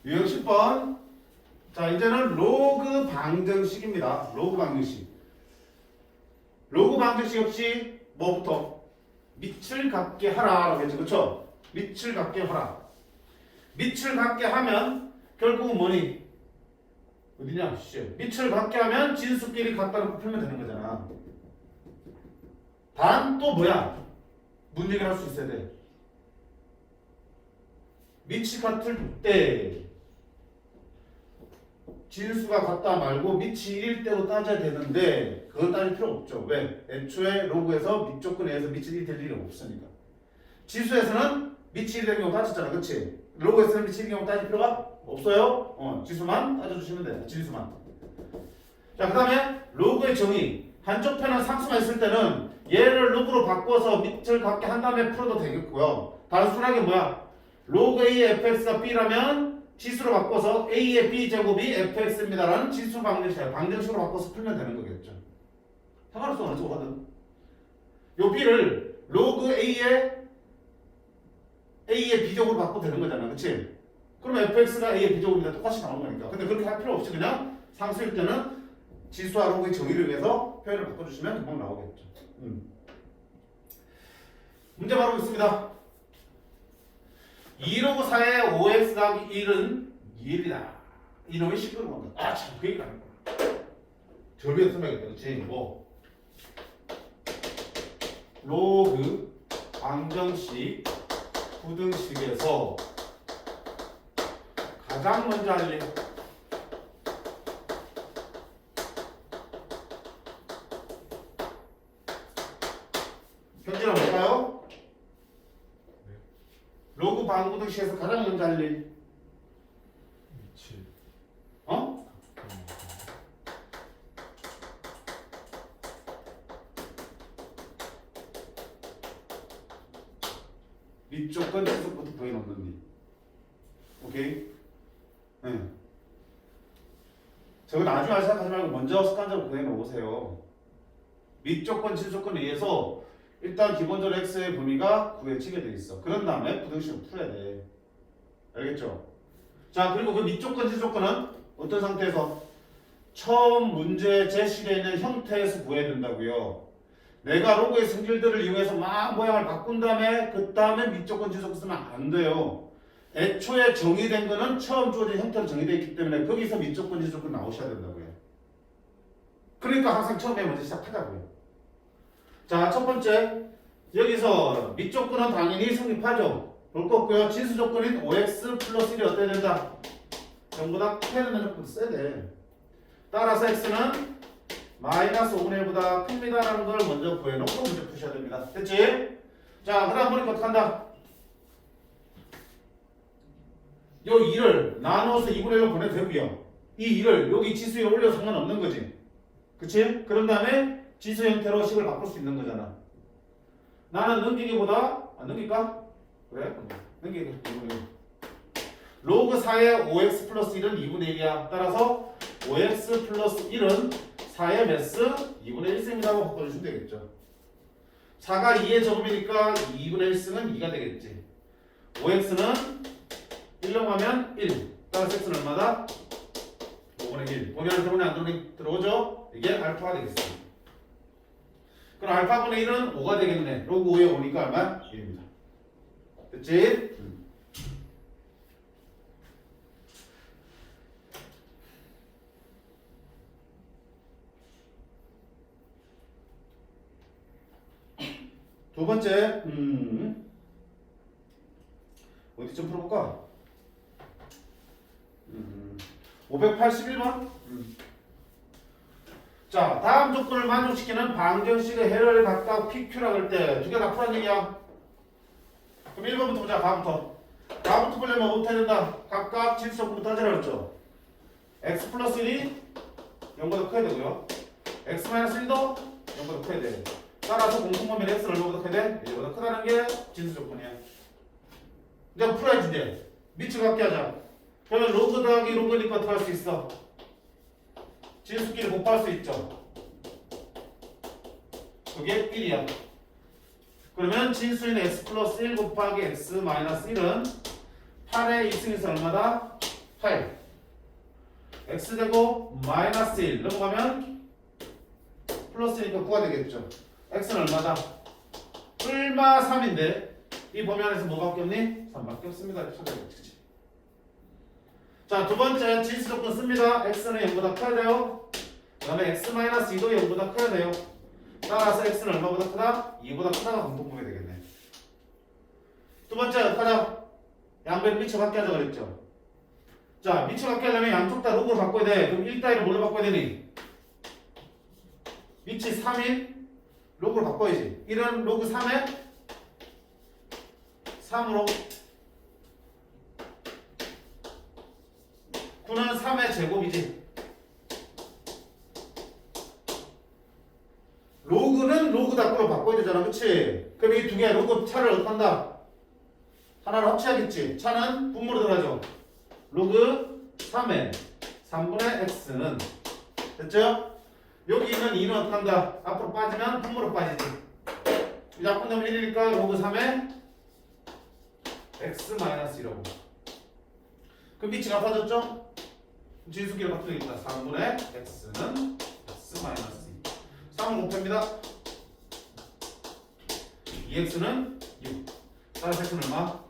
유형 10번. 자, 이제는 로그 방정식입니다. 로그 방정식. 로그 방정식 역시 뭐부터? 밑을 갖게 하라라고 했죠. 그쵸? 밑을 갖게 하라. 밑을 갖게 하면 결국은 뭐니? 어디냐? 밑을 갖게 하면 진수끼리 갖다 놓고 풀면 되는 거잖아. 단 또 뭐야? 문제를 할 수 있어야 돼. 밑이 같을 때 진수가 같다 말고 밑이 1일 때로 따져야 되는데 그건 따질 필요 없죠. 왜? 애초에 로그에서 밑 조건에 의해서 밑이 1이 될 일이 없으니까. 지수에서는 밑이 1이 되는 경우 따졌잖아. 그치? 로그에서는 밑이 1인 경우 따질 필요가 없어요. 지수만 따져주시면 돼요. 진수만. 자, 그 다음에 로그의 정의. 한쪽 편은 상수만 있을 때는 얘를 로그로 바꿔서 밑을 갖게 한 다음에 풀어도 되겠고요. 단순하게 뭐야? 로그 A의 fx가 b라면 지수로 바꿔서 A의 b제곱이 fx입니다라는 지수 방정식이야. 방정식으로 바꿔서 풀면 되는 거겠죠. 상관없어 어느 쪽으로 하든. 요 b를 로그 A의 b제곱으로 바꿔도 되는 거잖아. 그치? 그러면 fx가 A의 b제곱이다 똑같이 나오는 거니까. 근데 그렇게 할 필요 없이 그냥 상수일 때는 지수와 로그의 정의를 위해서 표현을 바꿔주시면 금방 나오겠죠. 문제 바로 있습니다. 2로그 4의 5x 더하기 1은 1이다. 이놈의 식으로 간다. 참, 그 얘기가 아니구나. 저 위에 써야겠다. 그치? 뭐? 로그 방정식 부등식에서 가장 먼저 할 일. 현재는 뭘까요? 로그 방부등식에서 가장 먼저 할 일. 어? 밑조건 지수부터 더해 놓는 일. 오케이? 네. 저거 나중에 생각하지 말고 먼저 습관적으로 더해 놓으세요. 밑조건 지수조건에 의해서 일단 기본적으로 x의 범위가 구해지게 돼 있어. 그런 다음에 부등식을 풀어야 돼. 알겠죠? 자, 그리고 그 밑조건 지수조건은 어떤 상태에서? 처음 문제 제시되어 있는 형태에서 구해야 된다고요. 내가 로그의 성질들을 이용해서 막 모양을 바꾼 다음에 그 다음에 밑조건 지수조건 쓰면 안 돼요. 애초에 정의된 거는 처음 주어진 형태로 정의되어 있기 때문에 거기서 밑조건 지수조건 나오셔야 된다고요. 그러니까 항상 처음에 먼저 시작하자고요. 자, 첫 번째, 여기서 밑조건은 당연히 성립하죠. 볼 거 없고요. 진수 조건인 5x 플러스 1이 어때야 된다? 전부 다 크게 되는 조건 써야 돼. 따라서 x는 마이너스 5분의 1보다 큽니다라는 걸 먼저 구해놓고 문제 푸셔야 됩니다. 됐지? 자, 그 다음 보니까 어떡한다? 요 2를 나눠서 2분의 1로 보내도 되고요. 이 2를 여기 지수에 올려서 상관없는 거지. 그치? 그런 다음에 지수 형태로 식을 바꿀 수 있는 거잖아. 나는 넘기기보다 안 넘길까? 그래? 넘기기. 로그 4의 5x 플러스 1은 2분의 1이야. 따라서 5x 플러스 1은 4의 매스 2분의 1승이라고 바꿔주시면 되겠죠. 4가 2의 제곱이니까 2분의 1승은 2가 되겠지. 5x는 1로 가면 1. 따라서 x는 얼마다? 5분의 1. 보면 들어오네 안 들어오죠? 이게 알파가 되겠습니다. 그럼 알파분의 1은 5가 되겠네. 로그 5에 5니까 얼마? 1입니다. 됐지? 두 번째, 어디 좀 풀어볼까? 581번? 자, 다음 조건을 만족시키는 방정식의 해를 각각 PQ라고 할 때 두 개 다 풀란 얘기야. 그럼 1번부터 보자. 가부터. 가부터 보려면 어떻게 해야 된다? 각각 진수 조건부터 하자라 그랬죠. x 플러스 1이 0보다 커야 되고요. x 마이너스 1도 0보다 커야 돼. 따라서 공통범위는 x는 얼마보다 커야 돼? 1보다 크다는 게 진수 조건이야. 이제 풀어야지 이제. 밑을 갖게 하자. 그러면 로그 더하기 로그니까 어떻게 할 수 있어? 진수끼리 곱할 수 있죠. 그게 1이야. 그러면 진수인 x 플러스 1 곱하기 x 마이너스 1은 8의 2승에서 얼마다? 8 x제곱 마이너스 1 넘어가면 플러스니까 9가 되겠죠. x는 얼마다? 얼마 3인데 이 범위 안에서 뭐밖에 없니? 3밖에 없습니다. 찾아야겠지. 자, 두 번째 진수 조건 씁니다. x는 0보다 커야 돼요. 그 다음에 x-2도 0보다 커야 돼요. 따라서 x는 얼마보다 크다? 2보다 크다가 공통범위 되겠네. 두 번째 가자. 양변 미쳐 갖게 하자 그랬죠. 자, 미쳐 갖게 하려면 양쪽 다 로그로 바꿔야 돼. 그럼 1 따위를 뭘로 바꿔야 되니? 미치 3인 로그로 바꿔야지. 1은 로그 3에 3으로 9는 3의 제곱이지. 로그는 로그 닫고로 바꿔야 되잖아. 그치? 그럼 이 두 개 로그 차를 어떻게 한다? 하나로 합쳐야겠지. 차는 분모로 들어가죠. 로그 3의 3분의 x는 됐죠? 여기 있는 2는 어떻게 한다? 앞으로 빠지면 분모로 빠지지. 이제 앞으로 넣으면 1이니까 로그 3의 x-1이라고. 그럼 밑치가 빠졌죠? 진수끼리 바꾸니까 3분의 x는 x-2 3을 곱합니다. 2x는 6 따라서 x는 얼마?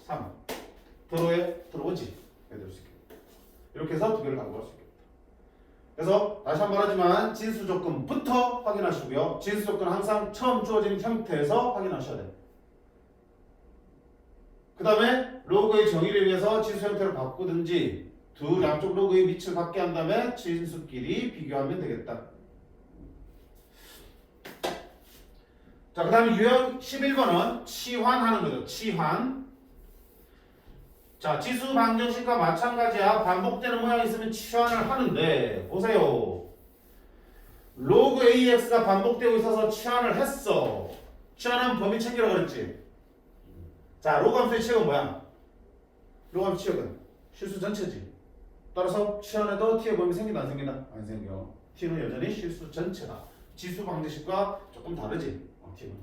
3 도로에 들어오지. 이렇게 해서 두 개를 갖고 갈 수 있겠다. 그래서 다시 한번 하지만 진수 조건부터 확인하시고요. 진수 조건은 항상 처음 주어진 형태에서 확인하셔야 돼요. 그 다음에 로그의 정의를 위해서 진수 형태를 바꾸든지 두 양쪽 로그의 밑을 갖게 한 다음에 진수끼리 비교하면 되겠다. 자, 그 다음에 유형 11번은 치환하는 거죠. 치환. 자, 지수 방정식과 마찬가지야. 반복되는 모양이 있으면 치환을 하는데 보세요. 로그 AX가 반복되고 있어서 치환을 했어. 치환하면 범위 챙기라고 그랬지. 자, 로그 함수의 치역은 뭐야? 로그 함수 치역은 실수 전체지. 따라서 치환해도 t의 범위 생긴다 안 생긴다? 안 생겨. t는 여전히 실수 전체다. 지수 방정식과 조금 다르지. t는.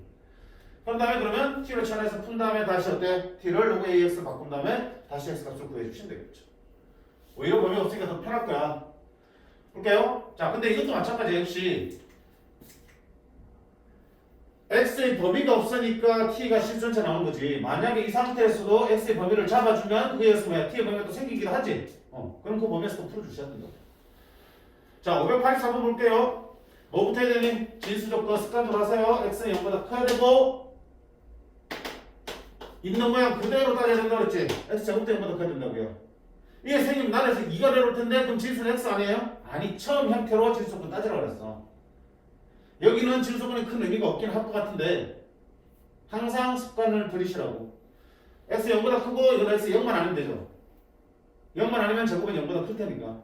그런 다음에 그러면 t로 치환해서 푼 다음에 다시 어때? t를 로그 ax로 바꾼 다음에 다시 x 값을 구해주시면 되겠죠. 오히려 범위가 없으니까 더 편할 거야. 볼게요. 자, 근데 이것도 마찬가지야. 역시 x의 범위가 없으니까 t가 실전체 나오는 거지. 만약에 이 상태에서도 x의 범위를 잡아주면 그게 뭐야? t의 범위가 또 생기기도 하지. 그럼 그 범위에서 또 풀어주셔야 된다. 자, 584번 볼게요. 뭐부터 해야 되니? 진수 조건 습관적으로 하세요. x는 0보다 커야 되고 있는 모양 그대로 따져야 된다고 그랬지? x 제곱도 0보다 커야 된다고요. 이게 생기면 나라에서 2가 내려올 텐데 그럼 진수는 x 아니에요? 아니, 처음 형태로 진수 조건 따지라고 그랬어. 여기는 진수 조건이 큰 의미가 없긴 할 것 같은데 항상 습관을 들이시라고. x 0보다 크고 이건 x 0만 아니면 되죠. 0만 아니면 제곱은 0보다 클 테니까.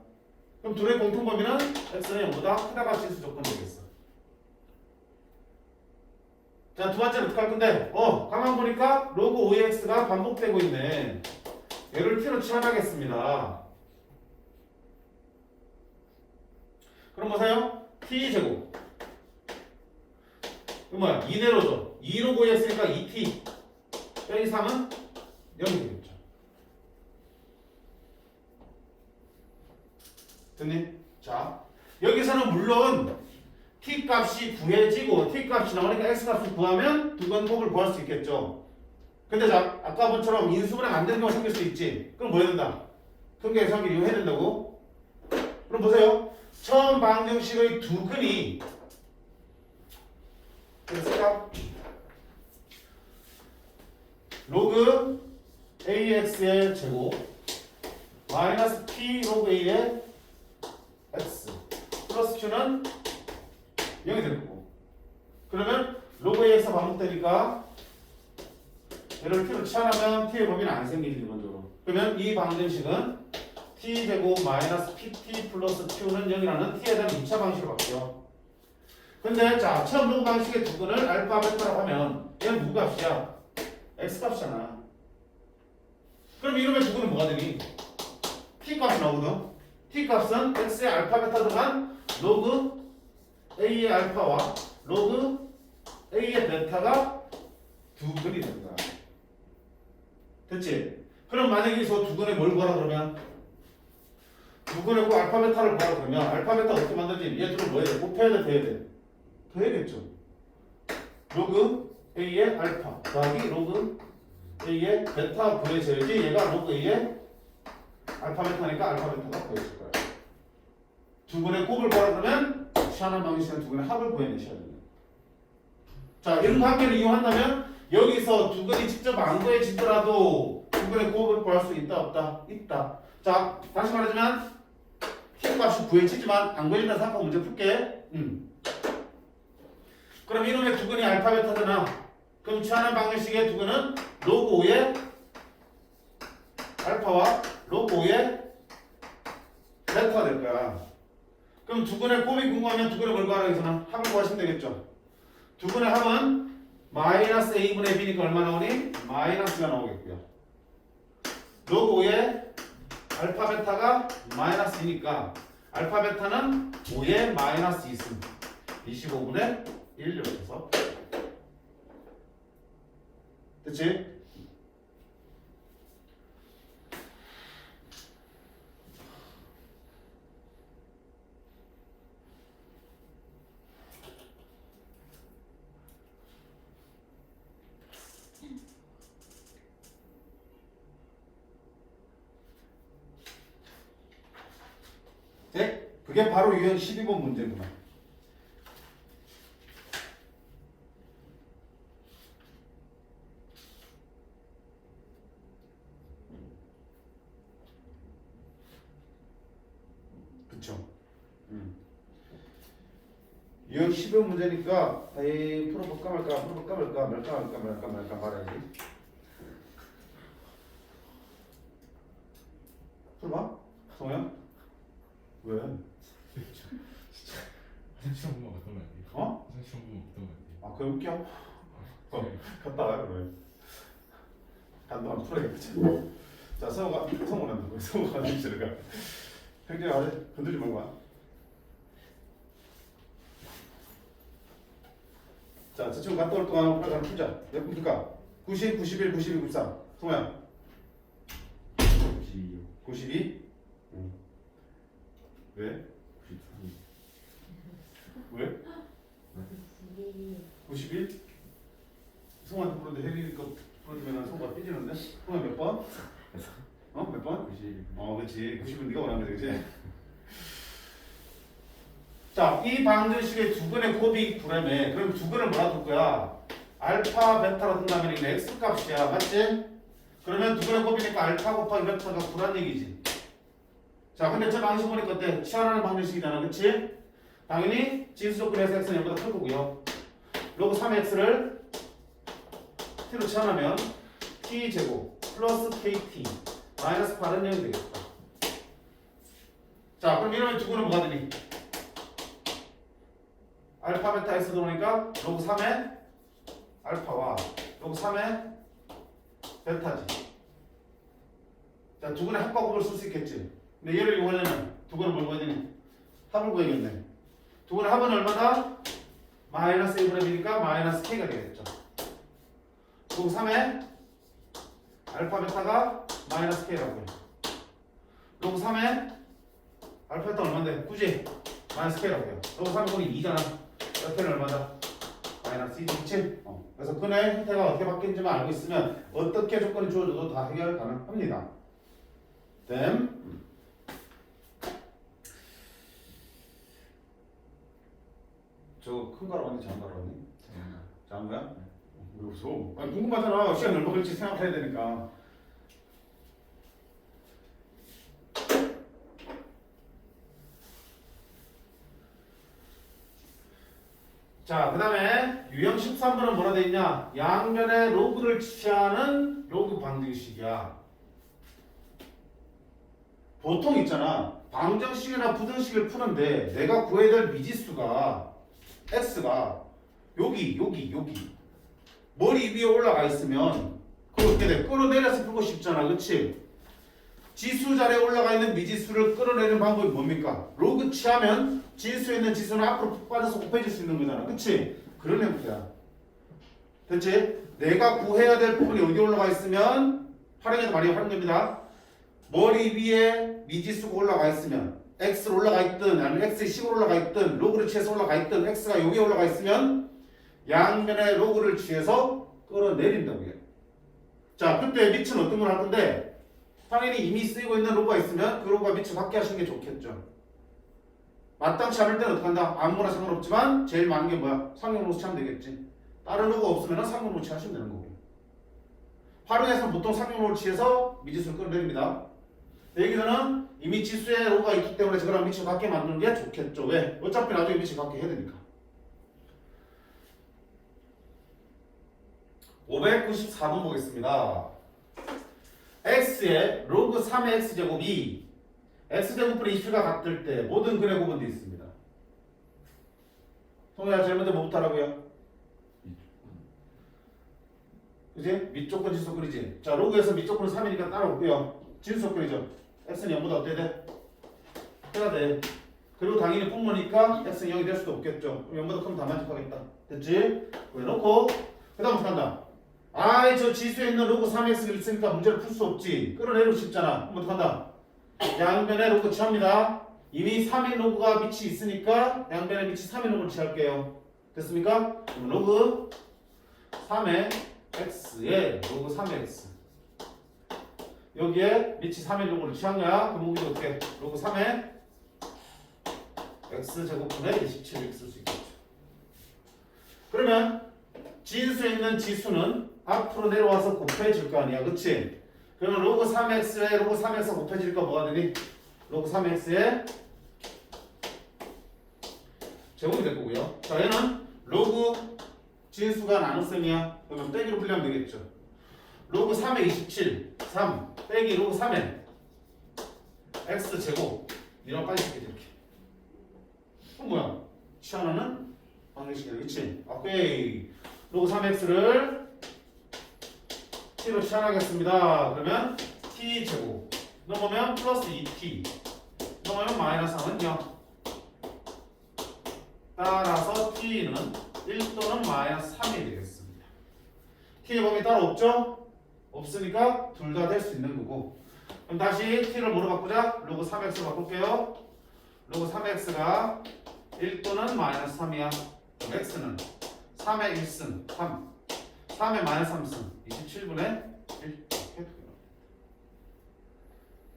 그럼 둘의 공통범위는 x는 0보다 크다가 진수 조건이 되겠어. 자, 두 번째는 어떻게 할 건데? 가만 보니까 로그 5x가 반복되고 있네. 얘를 t로 치환하겠습니다. 그럼 보세요. t제곱. 이거 뭐야? 2 내로죠. 2로 구했으니까 2t. 빼기 3은 0이 되겠죠. 됐니? 자, 여기서는 물론 t 값이 구해지고 t 값이 나오니까 x 값을 구하면 두 번 곱을 구할 수 있겠죠. 근데 자, 아까 본처럼 인수분해 안 되는 경우가 생길 수 있지. 그럼 뭐 해야 된다? 근계 계산기 이용해야 된다고? 그럼 보세요. 처음 방정식의 두 근이 됐을까? 로그 ax의 제곱 마이너스 p 로그 a의 x 플러스 q는 0이 될 거고. 그러면 로그 ax가 반복되니까 얘를 t로 치환하면 t의 범위는 안 생기지 기본적으로. 그러면 이 방정식은 t제곱 마이너스 pt 플러스 q는 0이라는 t에 대한 2차 방식으로 바뀌어. 근데 자, 처음 로그 방식의 두 근을 알파 베타라고 하면 얘는 누구 값이야? x 값이잖아. 그럼 이러면 두 근은 뭐가 되니? t 값이 나오거든. t 값은 x의 알파 베타 들어간 로그 a의 알파와 로그 a의 베타가 두 근이 된다. 됐지? 그럼 만약에 여기서 두 근에 뭘 구하라 그러면 두근의 꼭 알파 베타를 구하라 그러면 알파 베타 어떻게 만들지? 얘들은 뭐 해야 돼? 곱해야 돼? 돼야 돼? 더해야겠죠. 로그 A의 알파 더하기 로그 A의 베타 구해져야지 얘가 로그 A의 알파 베타니까 알파 베타가 구해질 거야. 두근의 곱을 구하라 그러면 시한한 방식은 두근의 합을 구해내셔야 됩니다. 자, 이런 관계를 이용한다면 여기서 두근이 직접 안 구해지더라도 두근의 곱을 구할 수 있다 없다? 있다. 자, 다시 말하자면 t 값이 구해지지만 안 구해진다 생각하고 문제 풀게. 그럼 이놈의 두근이 알파 베타잖아. 그럼 취하는 방정식의 두근은 로그 5의 알파와 로그 5의 베타가 될 거야. 그럼 두근의 곱이 궁금하면 두근의 뭘 구하라 해서는 합을 구하시면 되겠죠. 두근의 합은 마이너스 a분의 b니까 얼마 나오니? 마이너스가 나오겠고요. 로그 5의 알파 베타가 마이너스 2니까 알파 베타는 5의 마이너스 2승 25분의 1 이렇게 해서 됐지? 네? 그게 바로 유형 12번 문제구나. 그쵸? 유형 12번 문제니까 에이 풀어볼까 말까 말아야지. 풀어봐? 성호야? 왜? 화장실 한 번만 갔다 오면 안 돼요? 어? 화장실 한 번만 갔다 오면 안 돼요? 아 그래 웃겨? 갔다 와요 그러면. 간도 안 풀어야겠지. 자 성호는 성호가 화장실을 가. 굉장히 아래 건들지 말고 와. 자 저쪽 갔다 올 동안 하나 풀자. 몇 분일까? 90, 91, 92, 93. 성호야. 92요. 92? 왜? 92. 왜? 91? 성호한테 부르는데 혜리니까 부르면 성호가 삐지는데? 성호야 몇 번? 어? 몇 번? 91. 그치. 90은 네가 원하면 되지. 자, 이 방정식의 두근의 곱이 구라며. 그럼 두근을 뭐라 둘 거야? 알파, 베타로 둔다면 이게 x 값이야. 맞지? 그러면 두근의 곱이니까 알파 곱하기 베타가 구란 얘기지. 자, 근데 저 방식 보니까 어때? 치환하는 방정식이잖아. 그치? 당연히 진수 조건에서 x는 0보다 클 거고요. 로그 3x를 t로 치환하면 t제곱 플러스 kt 마이너스 8은 0이 되겠다. 자, 그럼 이러면 두근은 뭐가 되니? 알파 베타 x 들어오니까 로그 3의 알파와 로그 3의 베타지. 자, 두근의 합과 곱을 쓸 수 있겠지. 근데 얘를 이용하려면 두근을 뭘 구해야 되니? 합을 구해야겠네. 두근의 합은 얼마다? 마이너스 1분의 b니까 마이너스 k가 되겠죠. 로그 3의 알파 베타가 마이너스 k라고요. 로그 3의 알파 베타 얼마인데? 굳이 마이너스 k라고요. 로그 3분이 2잖아. 옆에는 얼마다? 마이너스 2, 그치? 그래서 근의 형태가 어떻게 바뀌는지만 알고 있으면 어떻게 조건이 주어져도 다 해결 가능합니다. 댐. 저거 큰 거로 하니 작은 거로 하니? 작은 거야? 왜 웃어? 아니 궁금하잖아. 시간 얼마 걸릴지 생각해야 되니까. 자, 그 다음에 유형 13번은 뭐라 돼 있냐? 양변의 로그를 취하는 로그 방정식이야. 보통 있잖아. 방정식이나 부등식을 푸는데 내가 구해야 될 미지수가 x가 여기 머리 위에 올라가 있으면 그거 어떻게 돼? 끌어내려서 풀고 싶잖아. 그치? 지수 자리에 올라가 있는 미지수를 끌어내는 방법이 뭡니까? 로그 취하면 진수에 있는 지수는 앞으로 푹 빠져서 곱해질 수 있는 거잖아. 그치? 그런 형태야. 됐지? 내가 구해야 될 부분이 어디 올라가 있으면 활용해도 많이 활용됩니다. 머리 위에 미지수가 올라가 있으면 x로 올라가 있든 아니면 x의 10으로 올라가 있든 로그를 취해서 올라가 있든 x가 여기에 올라가 있으면 양면에 로그를 취해서 끌어내린다고요. 자, 그때 밑은 어떤 걸 할 건데 당연히 이미 쓰이고 있는 로그가 있으면 그 로그가 밑을 받게 하시는 게 좋겠죠. 마땅치 않을 때는 어떻게 한다? 아무거나 상관없지만 제일 많은 게 뭐야? 상용 로그 취하면 되겠지. 다른 로그가 없으면 상용 로그 취하시면 되는 거고. 활용해서 보통 상용 로그를 취해서 미지수를 끌어내립니다. 여기서는 이미 지수에 로그가 있기 때문에 저거랑 밑을 같게 만드는 게 좋겠죠. 왜? 어차피 나중에 밑을 같게 해야 되니까. 594번 보겠습니다. x의 로그 3의 x제곱이 x제곱분의 20가 같을 때 모든 근의 구분되어 있습니다. 성우야 제일 먼저 뭐부터 하라고요? 그지? 밑조건 지수소근이지. 자, 로그에서 밑조건은 3이니까 따라올게요. 진수소근이죠. x는 0보다 어때야 돼? 해야 돼. 그리고 당연히 분모니까 x는 0이 될 수도 없겠죠. 0보다 크면 다 만족하겠다. 됐지? 그래놓고 그 다음 어떻게 한다? 아이 저 지수에 있는 로그 3x가 있으니까 문제를 풀 수 없지. 끌어내리고 싶잖아. 그럼 어떻게 한다? 양변에 로그 취합니다. 이미 3인 로그가 밑이 있으니까 양변에 밑이 3인 로그를 취할게요. 됐습니까? 그럼 로그 3의 x에 로그 3의 x 여기에 밑이 3인 로그를 취한 거야. 그럼 우리도 어떻게? 로그 3의 x 제곱분의 27을 쓸 수 있겠죠. 그러면 진수에 있는 지수는 앞으로 내려와서 곱해질 거 아니야. 그치? 그러면 로그 3x에 로그 3x 곱해질까 뭐가 되니? 로그 3x에 제곱이 될 거고요. 자, 얘는 로그 진수가 나눗셈이야. 그러면 빼기로 풀리면 되겠죠. 로그 3의 27, 3 빼기 로그 3의 x 제곱 이런 빨리 쓰게 이렇게. 그럼 뭐야? 취하나는 방정식이야. 그치? 오케이. 로그 3x를 t로 취하겠습니다. 그러면 t 제곱 넘으면 플러스 2t 넘으면 마이너스 3은 0. 따라서 t는 1 또는 마이너스 3이 되겠습니다. t의 범위 따로 없죠? 없으니까 둘 다 될 수 있는 거고. 그럼 다시 t를 뭐로 바꾸자? 로그 3x로 바꿀게요. 로그 3x가 1 또는 마이너스 3이야. 그럼 x는 3의 1승 3 3의 마이너스 3승 27분의 1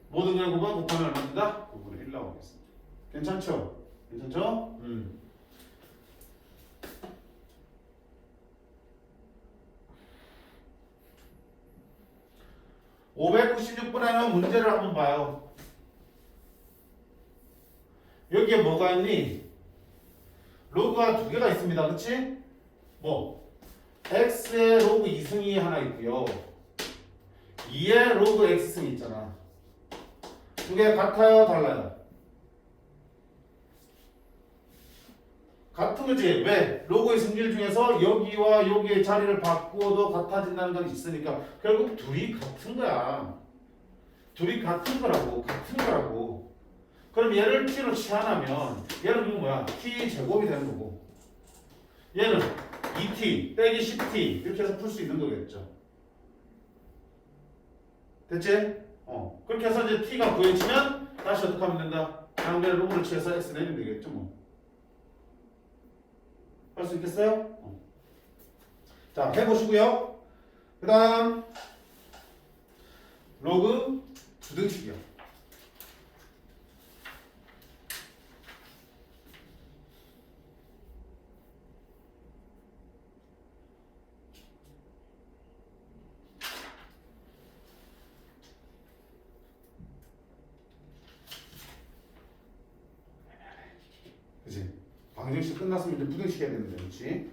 모든 근의 곱은 곱하면 얼마 된다? 9분의 1 나오겠습니다. 괜찮죠? 괜찮죠? 596번에는 문제를 한번 봐요. 여기에 뭐가 있니? 로그가 두 개가 있습니다. 그치? 뭐? x의 로그 2승이 하나 있고요. 2의 로그 x승이 있잖아. 두 개 같아요? 달라요? 같은 거지. 왜? 로그의 승질 중에서 여기와 여기의 자리를 바꾸어도 같아진다는 건 있으니까 결국 둘이 같은 거야. 둘이 같은 거라고. 같은 거라고. 그럼 얘를 t로 치환하면 얘는 이거 뭐야? t 제곱이 되는 거고 얘는 2t 빼기 10t 이렇게 해서 풀 수 있는 거겠죠. 됐지? 그렇게 해서 이제 t가 구해지면 다시 어떻게 하면 된다? 양변에 로그를 취해서 x 내면 되겠죠 뭐. 할 수 있겠어요? 자, 해보시고요. 그 다음 로그 두등식이요. 그치? 방정식 끝났으면 이제 부등식 해야 되는데, 그렇지?